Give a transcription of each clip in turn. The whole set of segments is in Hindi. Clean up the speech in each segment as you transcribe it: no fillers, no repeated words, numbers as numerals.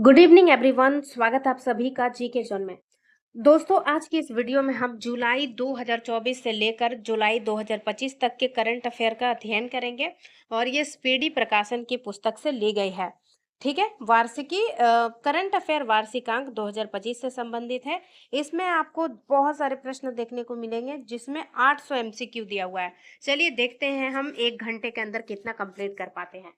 Good evening everyone. स्वागत है आप सभी का जी के जोन में। दोस्तों, आज की इस वीडियो में हम जुलाई 2024 से लेकर जुलाई 2025 तक के करंट अफेयर का अध्ययन करेंगे और ये स्पीडी प्रकाशन की पुस्तक से ली गई है। ठीक है, वार्षिकी करंट अफेयर वार्षिकांक 2025 से संबंधित है। इसमें आपको बहुत सारे प्रश्न देखने को मिलेंगे जिसमें 800 एमसीक्यू दिया हुआ है। चलिए देखते हैं हम 1 घंटे के अंदर कितना कंप्लीट कर पाते हैं।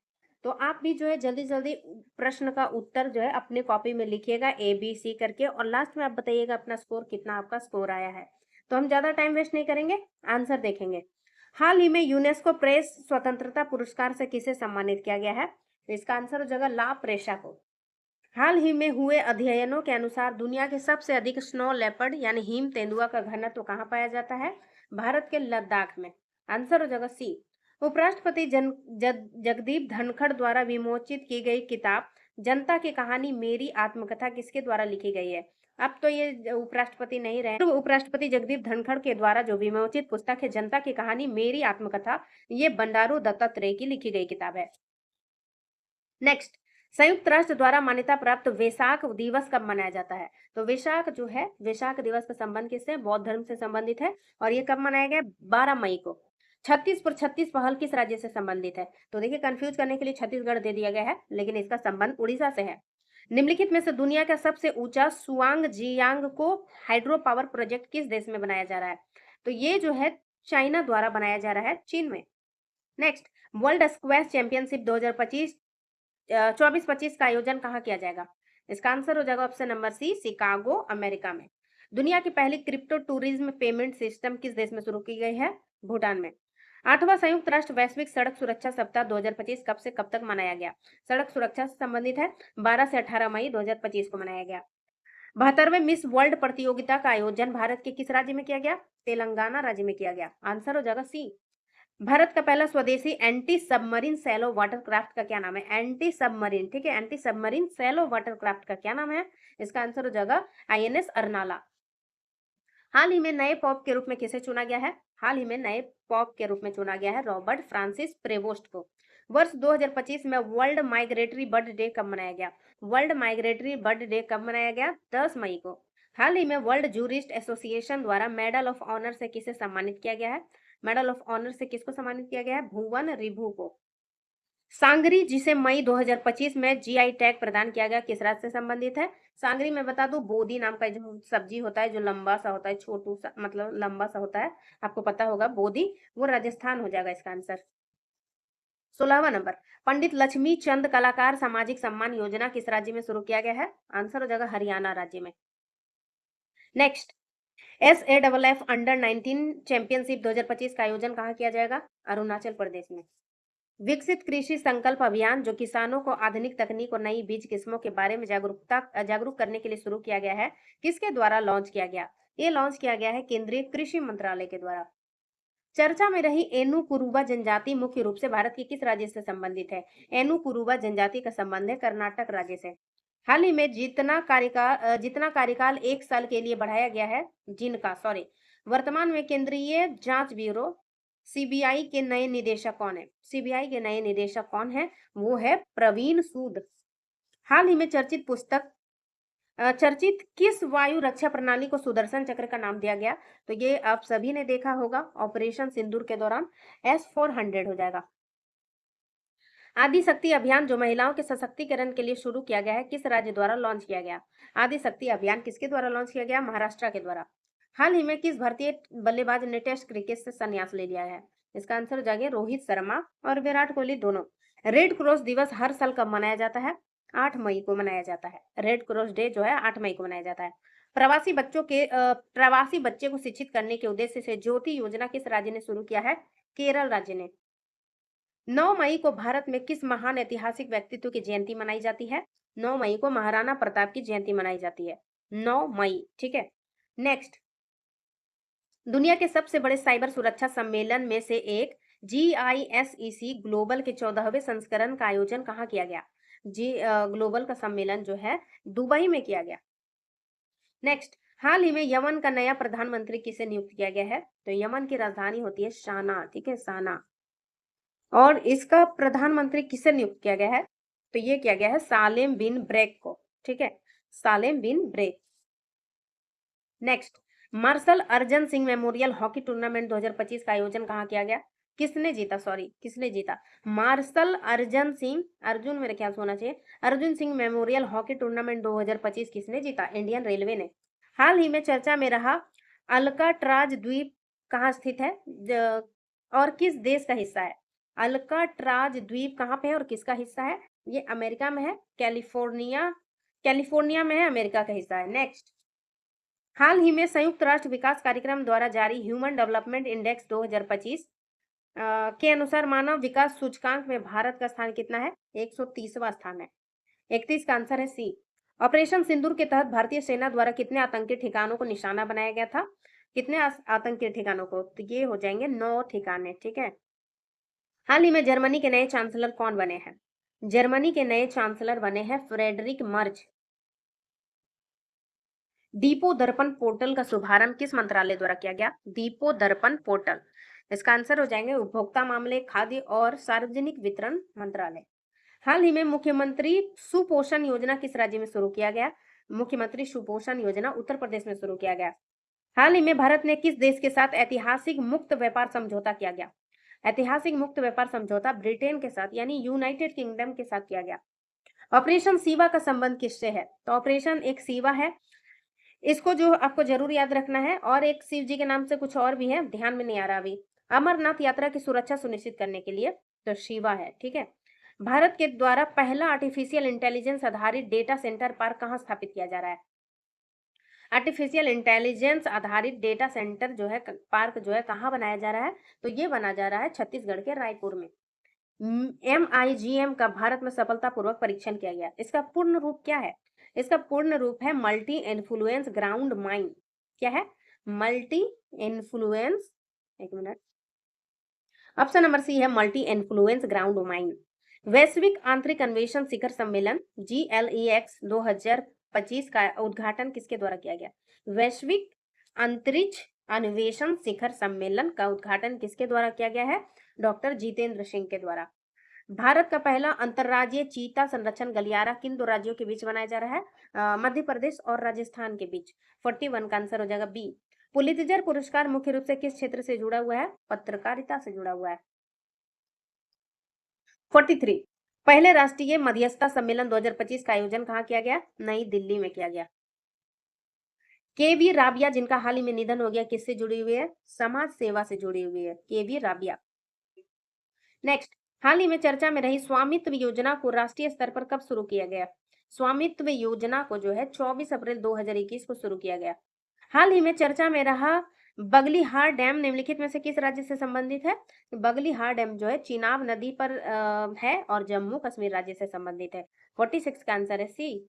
तो आप भी जो है जल्दी जल्दी प्रश्न का उत्तर जो है अपने कॉपी में लिखिएगा ABC करके, और लास्ट में आप बताइएगा अपना स्कोर कितना आपका स्कोर आया है। तो हम ज्यादा टाइम वेस्ट नहीं करेंगे, आंसर देखेंगे। हाल ही में यूनेस्को प्रेस स्वतंत्रता पुरस्कार से किसे सम्मानित किया गया है? तो इसका आंसर हो जाएगा ला प्रेसा को। हाल ही में हुए अध्ययनों के अनुसार दुनिया के सबसे अधिक स्नो लेपर्ड यानी हिम तेंदुआ का घनत्व कहाँ पाया जाता है? भारत के लद्दाख में। आंसर हो जाएगा सी। उपराष्ट्रपति जगदीप धनखड़ द्वारा विमोचित की गई किताब जनता की कहानी मेरी आत्मकथा किसके द्वारा लिखी गई है? अब तो ये उपराष्ट्रपति नहीं रहे, तो उपराष्ट्रपति जगदीप धनखड़ के द्वारा जो विमोचित पुस्तक है जनता की कहानी मेरी आत्मकथा, ये बंडारू दत्तात्रेय की लिखी गई किताब है। नेक्स्ट, संयुक्त राष्ट्र द्वारा मान्यता प्राप्त वैशाख दिवस कब मनाया जाता है? तो वैशाख जो है, वैशाख दिवस का संबंध किससे? बौद्ध धर्म से संबंधित है और ये कब मनाया गया? 12 मई को। 36 पर 36 पहल किस राज्य से संबंधित है? तो देखिए, कंफ्यूज करने के लिए छत्तीसगढ़ दे दिया गया है, लेकिन इसका संबंध उड़ीसा से है। निम्नलिखित में से दुनिया का सबसे ऊंचा सुआंग जियांग को हाइड्रो पावर प्रोजेक्ट किस देश में बनाया जा रहा है? तो ये जो है चाइना द्वारा बनाया जा रहा है, चीन में। नेक्स्ट, वर्ल्ड स्क्वैश चैंपियनशिप 2025 24-25 का आयोजन कहाँ किया जाएगा? इसका आंसर हो जाएगा option number C, Chicago, America में। दुनिया की पहली क्रिप्टो टूरिज्म पेमेंट सिस्टम किस देश में शुरू की गई है? भूटान में। 8वां संयुक्त राष्ट्र वैश्विक सड़क सुरक्षा सप्ताह 2025 कब से कब तक मनाया गया? सड़क सुरक्षा से संबंधित है, 12 से 18 मई 2025 को मनाया गया। 72वें मिस वर्ल्ड प्रतियोगिता का आयोजन भारत के किस राज्य में किया गया? तेलंगाना राज्य में किया गया। आंसर हो जाएगा सी। भारत का पहला स्वदेशी एंटी सबमरीन सैलो वाटरक्राफ्ट का क्या नाम है? एंटी सबमरीन, ठीक है, एंटी सबमरीन सैलो वाटरक्राफ्ट का क्या नाम है? इसका आंसर हो जाएगा INS अर्नाला। हाल ही में नए पॉप के रूप में किसे चुना गया है? हाल ही में नए पॉप के रूप में चुना गया है रॉबर्ट फ्रांसिस प्रेवोस्ट को। वर्ष 2025 में वर्ल्ड माइग्रेटरी बर्ड डे कब मनाया गया? वर्ल्ड माइग्रेटरी बर्ड डे कब मनाया गया? 10 मई को। हाल ही में वर्ल्ड जूरिस्ट एसोसिएशन द्वारा मेडल ऑफ ऑनर से किसे सम्मानित किया गया है? मेडल ऑफ ऑनर से किसको सम्मानित किया गया है? भुवन रिभु को। सांगरी, जिसे मई 2025 में GI टैग प्रदान किया गया, किस राज्य से संबंधित है? सांगरी में बता दूं, बोधी नाम का जो सब्जी होता है, जो लंबा सा होता है, छोटू सा मतलब लंबा सा होता है, आपको पता होगा, बोधी, वो राजस्थान हो जाएगा इसका आंसर। 16वां नंबर, पंडित लक्ष्मी चंद कलाकार सामाजिक सम्मान योजना किस राज्य में शुरू किया गया है? आंसर हो जाएगा हरियाणा राज्य में। नेक्स्ट, SAFF अंडर 19 चैंपियनशिप 2025 का आयोजन कहाँ किया जाएगा? अरुणाचल प्रदेश में। विकसित कृषि संकल्प अभियान, जो किसानों को आधुनिक तकनीक और नई बीज किस्मों के बारे में जागरूक करने के लिए शुरू किया गया है, किसके द्वारा लॉन्च किया गया? ये लॉन्च किया गया है केंद्रीय कृषि मंत्रालय के द्वारा। चर्चा में रही एनु कुरुबा जनजाति मुख्य रूप से भारत के किस राज्य से संबंधित है? एनु कुरुबा जनजाति का संबंध है कर्नाटक राज्य से। हाल ही में जितना कार्यकाल 1 साल के लिए बढ़ाया गया है, वर्तमान में केंद्रीय जांच ब्यूरो CBI के नए निदेशक कौन है? CBI के नए निदेशक कौन है? वो है प्रवीण सूद। हाल ही में चर्चित किस वायु रक्षा प्रणाली को सुदर्शन चक्र का नाम दिया गया? तो ये आप सभी ने देखा होगा ऑपरेशन सिंदूर के दौरान, S-400 हो जाएगा। आदि शक्ति अभियान, जो महिलाओं के सशक्तिकरण के लिए शुरू किया गया है, किस राज्य द्वारा लॉन्च किया गया? आदि शक्ति अभियान किसके द्वारा लॉन्च किया गया? महाराष्ट्र के द्वारा। हाल ही में किस भारतीय बल्लेबाज ने टेस्ट क्रिकेट से संन्यास ले लिया है? इसका आंसर हो जाएगा रोहित शर्मा और विराट कोहली दोनों। रेड क्रॉस दिवस हर साल कब मनाया जाता है? 8 मई को मनाया जाता है। रेड क्रॉस डे जो है 8 मई को मनाया जाता है। प्रवासी बच्चे को शिक्षित करने के उद्देश्य से ज्योति योजना किस राज्य ने शुरू किया है? केरल राज्य ने। 9 मई को भारत में किस महान ऐतिहासिक व्यक्तित्व की जयंती मनाई जाती है? 9 मई को महाराणा प्रताप की जयंती मनाई जाती है, 9 मई, ठीक है। नेक्स्ट, दुनिया के सबसे बड़े साइबर सुरक्षा सम्मेलन में से एक GISEC ग्लोबल के 14वें संस्करण का आयोजन कहाँ किया गया? ग्लोबल का सम्मेलन जो है दुबई में किया गया। नेक्स्ट, हाल ही में यमन का नया प्रधानमंत्री किसे नियुक्त किया गया है? तो यमन की राजधानी होती है साना, ठीक है, साना। और इसका प्रधानमंत्री किसे नियुक्त किया गया है? तो ये किया गया है सालेम बिन ब्रेक को। ठीक है, सालेम बिन break. Next, martial Arjan Singh memorial hockey tournament 2025 का आयोजन कहाँ किया गया? किसने जीता? सॉरी, किसने जीता? मार्शल अर्जन सिंह, अर्जुन मेरे ख्याल से होना चाहिए, Arjun Singh memorial hockey tournament 2025 किसने जीता? इंडियन रेलवे ने। हाल ही में चर्चा में रहा अल्काट्राज द्वीप कहाँ स्थित है और किस देश का हिस्सा है? अल्काट्राज द्वीप कहाँ पे है और किसका हिस्सा है? ये अमेरिका में है, कैलिफोर्निया, कैलिफोर्निया में है, अमेरिका का हिस्सा है। नेक्स्ट, हाल ही में संयुक्त राष्ट्र विकास कार्यक्रम द्वारा जारी ह्यूमन डेवलपमेंट इंडेक्स 2025 के अनुसार मानव विकास सूचकांक में भारत का स्थान कितना है? 130वां स्थान है। 31 का आंसर है सी। ऑपरेशन सिंदूर के तहत भारतीय सेना द्वारा कितने आतंकी ठिकानों को निशाना बनाया गया था? कितने आतंकी ठिकानों को? तो ये हो जाएंगे 9 ठिकाने। ठीक है। हाल ही में जर्मनी के नए चांसलर कौन बने हैं? जर्मनी के नए चांसलर बने हैं फ्रेडरिक मर्ज। दीपो दर्पण पोर्टल का शुभारंभ किस मंत्रालय द्वारा किया गया? दीपो दर्पण पोर्टल। इसका आंसर हो जाएंगे उपभोक्ता मामले, खाद्य और सार्वजनिक वितरण मंत्रालय। हाल ही में मुख्यमंत्री सुपोषण योजना किस राज्य में शुरू किया गया? मुख्यमंत्री सुपोषण योजना उत्तर प्रदेश में शुरू किया गया। हाल ही में भारत ने किस देश के साथ ऐतिहासिक मुक्त व्यापार समझौता किया गया? ऐतिहासिक मुक्त व्यापार समझौता ब्रिटेन के साथ यानी यूनाइटेड किंगडम के साथ किया गया। ऑपरेशन सीवा का संबंध किससे है? तो ऑपरेशन एक सीवा है, इसको जो आपको जरूर याद रखना है, और एक शिव जी के नाम से कुछ और भी है, ध्यान में नहीं आ रहा अभी। अमरनाथ यात्रा की सुरक्षा सुनिश्चित करने के लिए तो शिवा है। ठीक है। भारत के द्वारा पहला आर्टिफिशियल इंटेलिजेंस आधारित डेटा सेंटर पार्क कहाँ स्थापित किया जा रहा है? आर्टिफिशियल इंटेलिजेंस आधारित डेटा सेंटर जो है पार्क जो है कहाँ बनाया जा रहा है? तो ये बना जा रहा है छत्तीसगढ़ के रायपुर में। MIGM का भारत में सफलतापूर्वक परीक्षण किया गया। इसका पूर्ण रूप क्या है? इसका पूर्ण रूप है मल्टी इन्फ्लुएंस ग्राउंड माइन। क्या है? मल्टी इन्फ्लुएंस, एक मिनट, ऑप्शन नंबर सी है मल्टी इन्फ्लुएंस ग्राउंड माइन। वैश्विक आंतरिक अन्वेषण शिखर सम्मेलन GLEX 2025 का उद्घाटन किसके द्वारा किया गया? वैश्विक अंतरिक्ष अन्वेषण शिखर सम्मेलन का उद्घाटन किसके द्वारा किया गया है? डॉक्टर जितेंद्र सिंह के द्वारा। भारत का पहला अंतर्राज्यीय चीता संरक्षण गलियारा किन दो राज्यों के बीच बनाया जा रहा है? मध्य प्रदेश और राजस्थान के बीच। 41 का आंसर हो जाएगा बी। पुलित्जर पुरस्कार मुख्य रूप से किस क्षेत्र से जुड़ा हुआ है? पत्रकारिता से जुड़ा हुआ है। 43, पहले राष्ट्रीय मध्यस्थता सम्मेलन 2025 का आयोजन कहाँ किया गया? नई दिल्ली में किया गया। KV राबिया जिनका हाल ही में निधन हो गया, किससे जुड़ी हुई है? समाज सेवा से जुड़ी हुई है KV राबिया। नेक्स्ट, हाल ही में चर्चा में रही स्वामित्व योजना को राष्ट्रीय स्तर पर कब शुरू किया गया? स्वामित्व योजना को जो है 24 अप्रैल 2021 को शुरू किया गया। हाल ही में चर्चा में रहा बगलीहार डैम निम्नलिखित में से किस राज्य से संबंधित है? बगलीहार डैम जो है चिनाब नदी पर है और जम्मू कश्मीर राज्य से संबंधित है। 46 का आंसर है सी।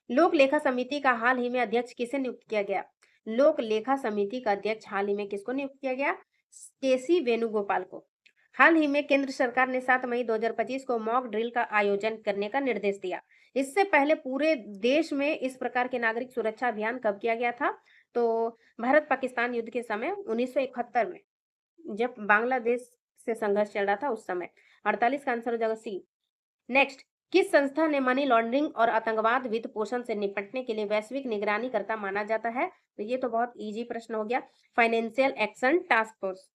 लोक लेखा समिति का हाल ही में अध्यक्ष किसे नियुक्त किया गया? लोक लेखा समिति का अध्यक्ष हाल ही में किसको नियुक्त किया गया? KC वेणुगोपाल को। हाल ही में केंद्र सरकार ने 7 मई 2025 को मॉक ड्रिल का आयोजन करने का निर्देश दिया। इससे पहले पूरे देश में इस प्रकार के नागरिक सुरक्षा अभियान कब किया गया था? तो भारत पाकिस्तान युद्ध के समय 1971 में, जब बांग्लादेश से संघर्ष चल रहा था उस समय। 48 का आंसर हो जाएगा सी। नेक्स्ट, किस संस्था ने मनी लॉन्ड्रिंग और आतंकवाद वित्त पोषण से निपटने के लिए वैश्विक निगरानी करता माना जाता है? तो ये तो बहुत इजी प्रश्न हो गया, financial action task force,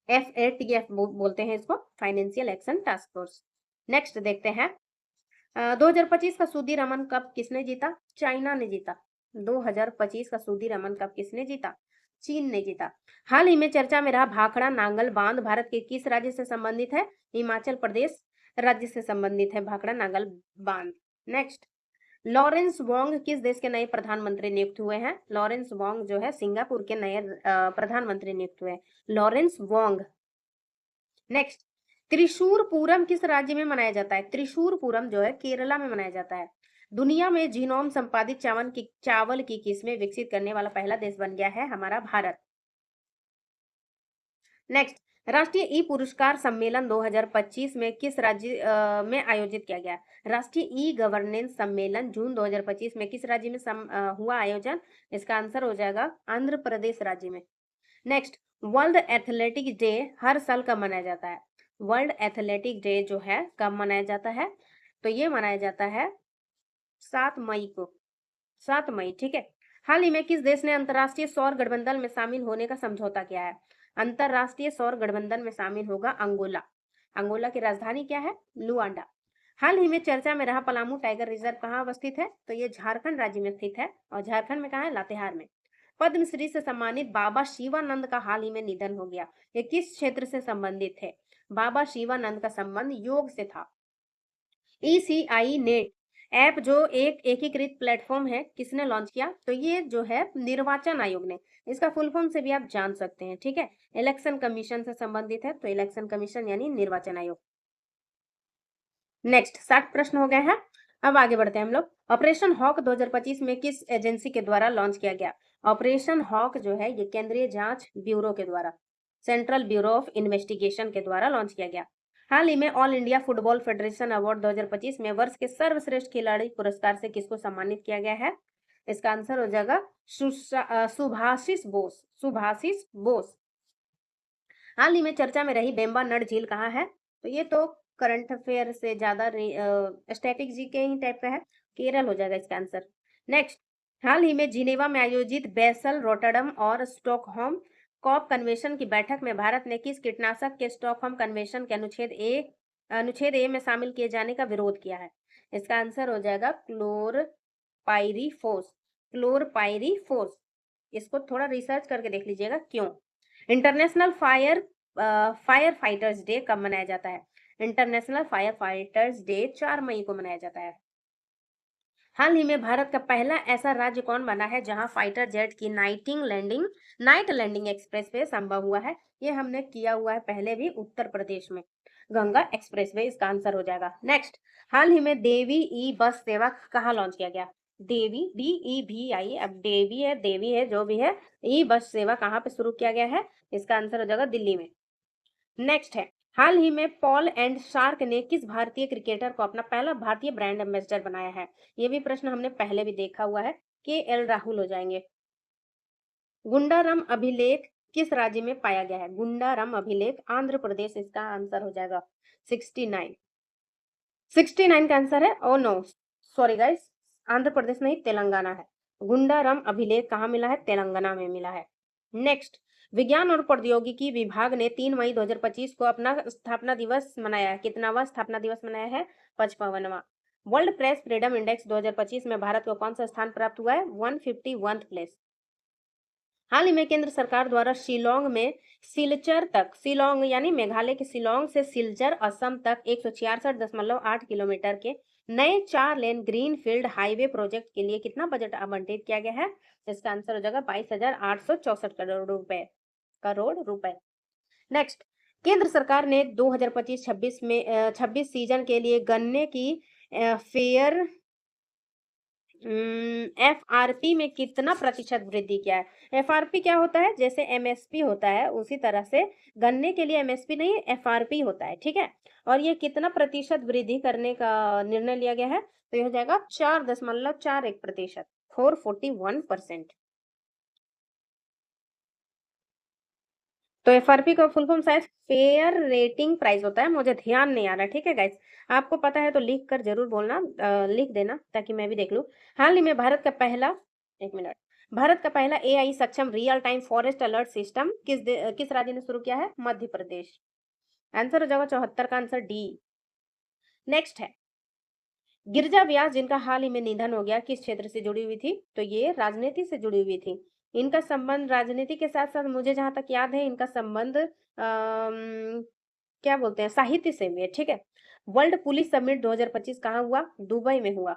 FATF बोलते हैं इसको, financial action task force. Next देखते हैं, 2025 का सूदी रमन कप किसने जीता? चाइना ने जीता। 2025 का सूदी रमन कप किसने जीता? चीन ने जीता। हाल ही में चर्चा में रहा भाखड़ा नांगल बांध भारत के किस राज्य से संबंधित है? हिमाचल प्रदेश राज्य से संबंधित है भाखड़ा नांगल बांध। नेक्स्ट, लॉरेंस वोंग किस देश के नए प्रधानमंत्री नियुक्त हुए हैं? लॉरेंस वोंग जो है सिंगापुर के नए प्रधानमंत्री नियुक्त हुए हैं, लॉरेंस वोंग। नेक्स्ट, त्रिशूर पूरम किस राज्य में मनाया जाता है? त्रिशूर पूरम जो है केरला में मनाया जाता है। दुनिया में जीनोम संपादित चावल की किस्में विकसित करने वाला पहला देश बन गया है हमारा भारत। नेक्स्ट, राष्ट्रीय ई पुरस्कार सम्मेलन 2025 में किस राज्य में आयोजित किया गया? राष्ट्रीय ई गवर्नेंस सम्मेलन जून 2025 में किस राज्य में हुआ आयोजन? इसका आंसर हो जाएगा आंध्र प्रदेश राज्य में। नेक्स्ट, वर्ल्ड एथलेटिक्स डे हर साल कब मनाया जाता है? वर्ल्ड एथलेटिक डे जो है कब मनाया जाता है? तो ये मनाया जाता है 7 मई को, 7 मई, ठीक है। हाल ही में किस देश ने अंतर्राष्ट्रीय सौर गठबंधन में शामिल होने का समझौता किया है? अंतर्राष्ट्रीय सौर गठबंधन में शामिल होगा अंगोला। अंगोला की राजधानी क्या है? लुआंडा। हाल ही में चर्चा में रहा पलामू टाइगर रिजर्व कहाँ अवस्थित है? तो ये झारखंड राज्य में स्थित है। और झारखंड में कहाँ है? लातेहार में। पद्मश्री से सम्मानित बाबा शिवानंद का हाल ही में निधन हो गया। ये किस क्षेत्र से संबंधित है? बाबा शिवानंद का संबंध योग से था। ECI नेट ऐप जो एक एकीकृत प्लेटफॉर्म है, किसने लॉन्च किया? तो ये जो है निर्वाचन आयोग ने। इसका फुल फॉर्म से भी आप जान सकते हैं, ठीक है। इलेक्शन कमीशन से संबंधित है, तो इलेक्शन कमीशन यानी निर्वाचन आयोग। नेक्स्ट 60 प्रश्न हो गए हैं। अब आगे बढ़ते हैं हम लोग। ऑपरेशन हॉक 2025 में किस एजेंसी के द्वारा लॉन्च किया गया? ऑपरेशन हॉक जो है ये केंद्रीय जांच ब्यूरो के द्वारा, सेंट्रल ब्यूरो ऑफ इन्वेस्टिगेशन के द्वारा लॉन्च किया गया। हाल ही में all India football federation award 2025 में वर्ष के सर्वश्रेष्ठ खिलाड़ी पुरस्कार से किसको सम्मानित किया गया है? इसका आंसर हो जाएगा सुभाषिस बोस। सुभाषिस बोस। हाल ही में चर्चा में रही बेम्बा नड झील कहाँ है? तो ये तो करंट अफेयर से ज्यादा स्टैटिक जी के ही टाइप का है। केरल हो जाएगा इसका आंसर। नेक्स्ट, हाल ही में जिनेवा में आयोजित बेसल, रोटरडम और स्टॉकहोम कॉप कन्वेंशन की बैठक में भारत ने किस कीटनाशक के स्टॉकहोम कन्वेंशन के अनुच्छेद ए में शामिल किए जाने का विरोध किया है? इसका आंसर हो जाएगा क्लोरपाइरीफोस। क्लोरपाइरीफोस। इसको थोड़ा रिसर्च करके देख लीजिएगा क्यों। इंटरनेशनल फायर फाइटर्स डे कब मनाया जाता है? इंटरनेशनल फायर फाइटर्स डे 4 मई को मनाया जाता है। हाल ही में भारत का पहला ऐसा राज्य कौन बना है जहां फाइटर जेट की नाइट लैंडिंग एक्सप्रेस वे संभव हुआ है? ये हमने किया हुआ है पहले भी, उत्तर प्रदेश में, गंगा एक्सप्रेस वे इसका आंसर हो जाएगा। नेक्स्ट, हाल ही में देवी ई बस सेवा कहाँ लॉन्च किया गया? देवी, DEVI, अब देवी है जो भी है, ई बस सेवा कहाँ पे शुरू किया गया है? इसका आंसर हो जाएगा दिल्ली में। नेक्स्ट है, हाल ही में पॉल एंड शार्क ने किस भारतीय क्रिकेटर को अपना पहला भारतीय ब्रांड एम्बेसडर बनाया है? ये भी प्रश्न हमने पहले भी देखा हुआ है। KL राहुल हो जाएंगे। गुंडाराम अभिलेख किस राज्य में पाया गया है? गुंडाराम अभिलेख आंध्र प्रदेश इसका आंसर हो जाएगा। 69 का आंसर है। Oh no, sorry guys, Andhra Pradesh नहीं, तेलंगाना है। गुंडाराम अभिलेख कहाँ मिला है? तेलंगाना में मिला है। नेक्स्ट, विज्ञान और प्रौद्योगिकी विभाग ने 3 मई 2025 को अपना स्थापना दिवस मनाया है। कितनावा स्थापना दिवस मनाया है? 55वां। वर्ल्ड प्रेस फ्रीडम इंडेक्स 2025 में भारत को कौन सा स्थान प्राप्त हुआ है? 151 प्लेस। हाल ही में केंद्र सरकार द्वारा शिलोंग में सिलचर तक, शिलोंग यानी मेघालय के शिलोंग से सिलचर असम तक 166.8 किलोमीटर के नए 4 लेन ग्रीन फील्ड हाईवे प्रोजेक्ट के लिए कितना बजट आवंटित किया गया है? इसका आंसर हो जाएगा 22,864 करोड़ रुपए। नेक्स्ट, केंद्र सरकार ने 2025-26 में 26 सीजन के लिए गन्ने की फेयर FRP में कितना प्रतिशत वृद्धि किया है? FRP क्या होता है? जैसे MSP होता है उसी तरह से गन्ने के लिए MSP नहीं, FRP होता है, ठीक है। और ये कितना प्रतिशत वृद्धि करने का निर्णय लिया गया है? तो ये हो जाएगा 4.41%, 441%। तो FRP का फुल फॉर्म शायद फेयर रेटिंग प्राइस होता है, मुझे ध्यान नहीं आ रहा, ठीक है गाइस। आपको पता है तो लिख कर जरूर बोलना, लिख देना ताकि मैं भी देख लूं। हाल ही में भारत का पहला, एक मिनट, भारत का पहला AI सक्षम real time forest alert system किस राज्य ने शुरू किया है? मध्य प्रदेश। आंसर हो जाएगा 74 का आंसर D। नेक्स्ट है, गिरजा व्यास जिनका हाल ही में निधन हो गया, किस क्षेत्र से जुड़ी हुई थी? तो ये राजनीति से जुड़ी हुई थी। इनका संबंध राजनीति के साथ साथ मुझे जहां तक याद है इनका संबंध क्या बोलते हैं, साहित्य से भी है, ठीक है। वर्ल्ड पुलिस समिट 2025 कहाँ हुआ? दुबई में हुआ।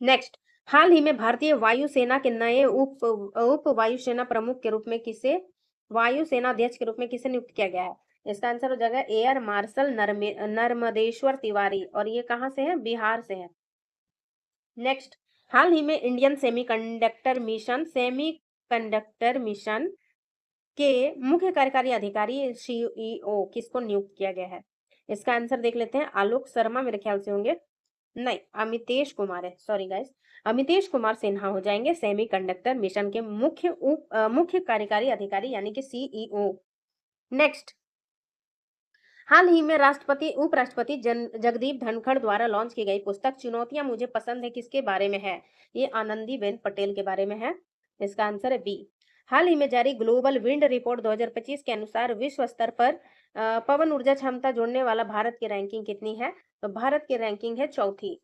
नेक्स्ट, हाल ही में भारतीय वायुसेना के नए उप वायुसेना प्रमुख के रूप में किसे, वायुसेना अध्यक्ष के रूप में किसे नियुक्त किया गया है? इसका आंसर हो जाएगा एयर मार्शल नर्मदेश्वर तिवारी, और ये कहाँ से है? बिहार से है। नेक्स्ट, हाल ही में इंडियन सेमीकंडक्टर मिशन के मुख्य कार्यकारी अधिकारी CEO किसको नियुक्त किया गया है? इसका आंसर देख लेते हैं। आलोक शर्मा मेरे ख्याल से होंगे, नहीं, अमितेश कुमार है, सॉरी गाइस, अमितेश कुमार सिन्हा हो जाएंगे सेमीकंडक्टर मिशन के मुख्य कार्यकारी अधिकारी यानी कि CEO। नेक्स्ट, हाल ही में राष्ट्रपति उपराष्ट्रपति जगदीप धनखड़ द्वारा लॉन्च की गई पुस्तक चुनौतियां मुझे पसंद है किसके बारे में है? ये आनंदीबेन पटेल के बारे में है। इसका आंसर है बी। हाल ही में जारी ग्लोबल विंड रिपोर्ट 2025 के अनुसार विश्व स्तर पर पवन ऊर्जा क्षमता जोड़ने वाला भारत की रैंकिंग कितनी है? तो भारत की रैंकिंग है चौथी।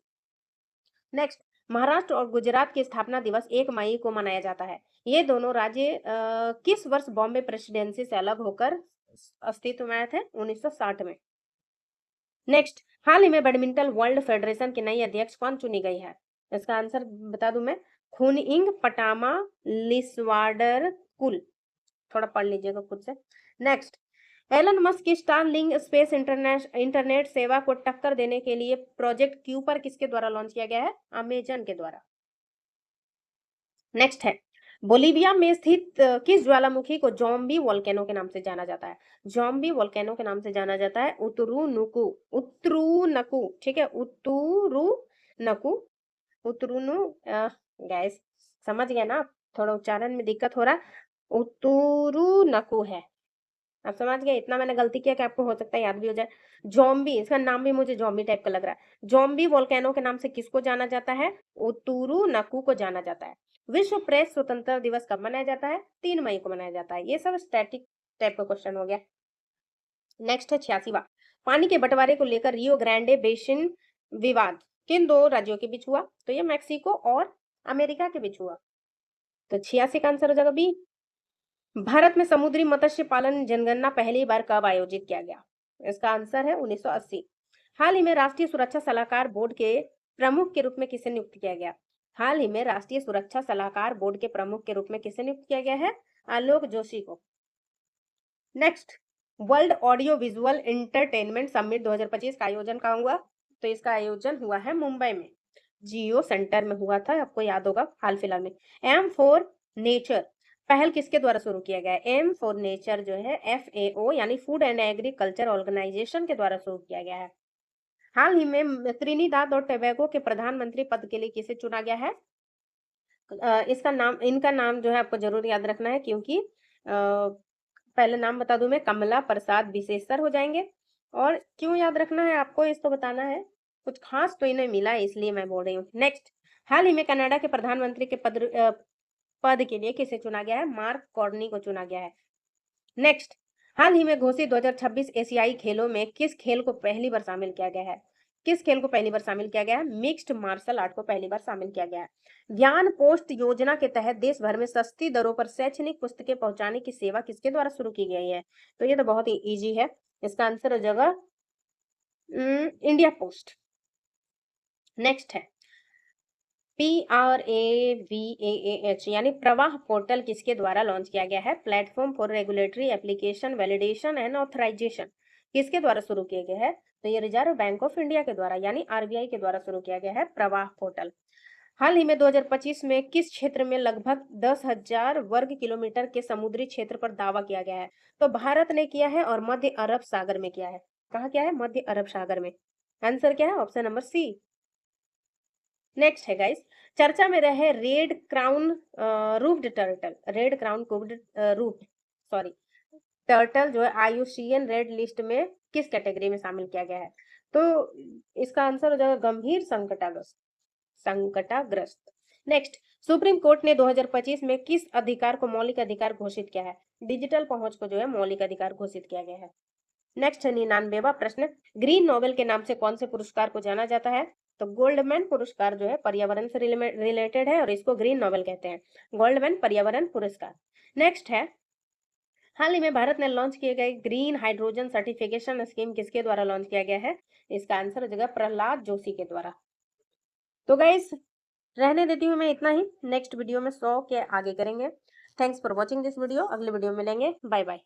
नेक्स्ट, महाराष्ट्र और गुजरात की स्थापना दिवस 1 मई को मनाया जाता है। ये दोनों राज्य किस वर्ष बॉम्बे प्रेसिडेंसी से अलग होकर अस्तित्व में आए थे? 1960 में। नेक्स्ट, हाल ही में बैडमिंटन वर्ल्ड फेडरेशन की नई अध्यक्ष कौन चुनी गई है? इसका आंसर बता दूं मैं, खुनइंग पटामा लिस्वाडर कुल। थोड़ा पढ़ लीजिएगा खुद से। नेक्स्ट, एलन मस्क की स्टारलिंक स्पेस इंटरनेट सेवा को टक्कर देने के लिए प्रोजेक्ट क्यूपर किसके द्वारा लॉन्च किया गया है? अमेजन के द्वारा। नेक्स्ट है, बोलीविया में स्थित किस ज्वालामुखी को जॉम्बी वोल्केनो के नाम से जाना जाता है? जॉम्बी वोल्केनो के नाम से जाना जाता है उतुरुनुकु। उतरुनकु, ठीक है, उतुरुनकु। उतरुनु, गैस समझ गए ना? थोड़ा उच्चारण में दिक्कत हो रहा है। उतुरुनकु है। आप समझ गए? इतना मैंने गलती किया कि आपको हो सकता है याद भी हो जाए। जॉम्बी, इसका नाम भी मुझे जॉम्बी टाइप का लग रहा है। जॉम्बी वोल्केनो के नाम से किसको जाना जाता है? उतुरु नकू को जाना जाता है। विश्व प्रेस स्वतंत्रता दिवस कब मनाया जाता है? 3 मई को मनाया जाता है। ये सब स्टैटिक टाइप का क्वेश्चन हो गया। नेक्स्ट है 86वां, पानी के बंटवारे को लेकर रियो ग्रांडे बेसिन विवाद किन दो राज्यों के बीच हुआ? तो ये मैक्सिको और अमेरिका के बीच हुआ। तो 86 का आंसर हो जाएगा बी। भारत में समुद्री मत्स्य पालन जनगणना पहली बार कब आयोजित किया गया? इसका आंसर है 1980। हाल ही में राष्ट्रीय सुरक्षा सलाहकार बोर्ड के प्रमुख के रूप में किसे नियुक्त किया गया? हाल ही में राष्ट्रीय सुरक्षा सलाहकार बोर्ड के प्रमुख के रूप में किसे नियुक्त किया गया है? आलोक जोशी को। Next, world audio visual entertainment summit 2025 का आयोजन कहाँ हुआ? तो इसका आयोजन हुआ है मुंबई में, जियो सेंटर में हुआ था, आपको याद होगा हाल फिलहाल में। एम फॉर नेचर पहल किसके द्वारा शुरू किया गया है? एम फॉर नेचर जो है FAO यानी फूड एंड एग्रीकल्चर ऑर्गेनाइजेशन के द्वारा शुरू किया गया है। हाल ही में त्रिनिदाद और टोबैगो के प्रधानमंत्री पद के लिए किसे चुना गया है? इनका नाम जो है आपको जरूर याद रखना है, क्योंकि पहले नाम बता दूं मैं, कमला प्रसाद बिसेसर हो जाएंगे। और क्यों याद रखना है आपको, इस तो बताना है, कुछ खास तो इन्हें मिला है इसलिए मैं बोल रही हूँ। नेक्स्ट, हाल ही में कनाडा के प्रधानमंत्री के पद के लिए किसे चुना गया है? मार्क कार्नी को चुना गया है। नेक्स्ट, हाल ही में घोषित 2026 एशियाई खेलों में किस खेल को पहली बार शामिल किया गया है? किस खेल को पहली बार शामिल किया गया है? मिक्स्ड मार्शल आर्ट को पहली बार शामिल किया गया है। ज्ञान पोस्ट योजना के तहत देश भर में सस्ती दरों पर शैक्षणिक पुस्तकें पहुंचाने की सेवा किसके द्वारा शुरू की गई है? तो ये तो बहुत ही इजी है। इसका आंसर हो जाएगा इंडिया पोस्ट। नेक्स्ट है PRAVAAH यानी प्रवाह पोर्टल किसके द्वारा लॉन्च किया गया है? Platform for regulatory application validation and authorisation किसके द्वारा शुरू किया गया है? तो ये रिजर्व बैंक ऑफ इंडिया के द्वारा यानी RBI के द्वारा शुरू किया गया है प्रवाह पोर्टल। हाल ही में 2025 में किस क्षेत्र में लगभग 10,000 वर्ग किलोमीटर के समुद्री क्षेत्र पर दावा किया गया है? तो भारत ने किया है और मध्य अरब सागर में किया है। कहाँ किया है? मध्य अरब सागर में। आंसर क्या है? Option number C. नेक्स्ट है गाइस, चर्चा में रहे red crown roofed turtle, red crown roofed sorry turtle जो है IUCN रेड लिस्ट में किस कैटेगरी में शामिल किया गया है? तो इसका आंसर हो जाएगा गंभीर संकटाग्रस्त। नेक्स्ट, सुप्रीम कोर्ट ने 2025 में किस अधिकार को मौलिक अधिकार घोषित किया है? डिजिटल पहुंच को जो है मौलिक अधिकार घोषित किया गया है। नेक्स्ट 99वां प्रश्न, ग्रीन नोबेल के नाम से कौन से पुरस्कार को जाना जाता है? तो गोल्डमैन पुरस्कार जो है पर्यावरण से रिलेटेड है और इसको ग्रीन नोबेल कहते हैं, गोल्डमैन पर्यावरण पुरस्कार। नेक्स्ट है, हाल ही में भारत ने लॉन्च किए गए ग्रीन हाइड्रोजन सर्टिफिकेशन स्कीम किसके द्वारा लॉन्च किया गया है? इसका आंसर हो जाएगा प्रहलाद जोशी के द्वारा। तो गाइस, रहने देती हूँ मैं इतना ही, नेक्स्ट वीडियो में 100 के आगे करेंगे। Thanks for watching this video, अगले वीडियो में मिलेंगे, बाय बाय।